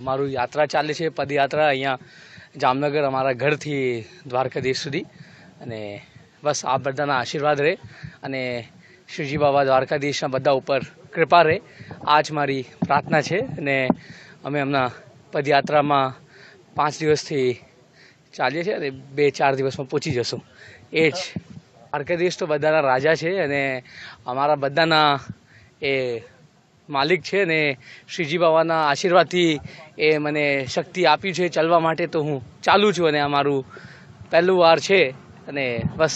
મારું યાત્રા ચાલે છે, પદયાત્રા અહીંયા જામનગર અમારા ઘરથી દ્વારકાધીશ સુધી. અને બસ આ બધાના આશીર્વાદ રહે અને શ્રીજી બાબા દ્વારકાધીશના બધા ઉપર કૃપા રહે. આ જ મારી પ્રાર્થના છે. અને અમે હમણાં પદયાત્રામાં 5 દિવસથી ચાલીએ છીએ અને 2-4 દિવસમાં પહોંચી જશું. એ જ દ્વારકાધીશ તો બધાના રાજા છે અને અમારા બધાના એ માલિક છે ને શ્રીજી બાબાના આશીર્વાદથી એ મને શક્તિ આપી છે ચાલવા માટે. તો હું ચાલું છું અને આ મારું પહેલું વાર છે. અને બસ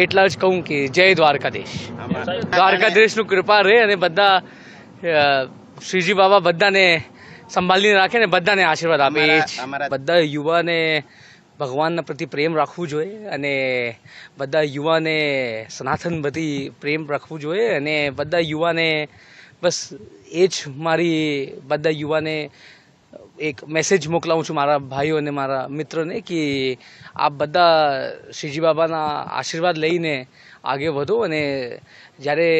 એટલા જ કહું કે જય દ્વારકાધીશ. દ્વારકાધીશનું કૃપા રહે અને બધા શ્રીજી બાબા બધાને સંભાળીને રાખે ને બધાને આશીર્વાદ આપે. એ જ બધા યુવાને ભગવાનના પ્રતિ પ્રેમ રાખવું જોઈએ અને બધા યુવાને સનાતન પ્રતિ પ્રેમ રાખવું જોઈએ. અને બધા યુવાને બસ એ જ મારી બધા યુવાને એક મેસેજ મોકલાવું છું, મારા ભાઈઓ અને મારા મિત્રોને, કે આપ બધા શ્રીજી બાબાના આશીર્વાદ લઈને આગળ વધો. અને જ્યારે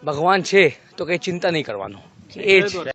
ભગવાન છે તો કંઈ ચિંતા નહીં કરવાનું. એ જ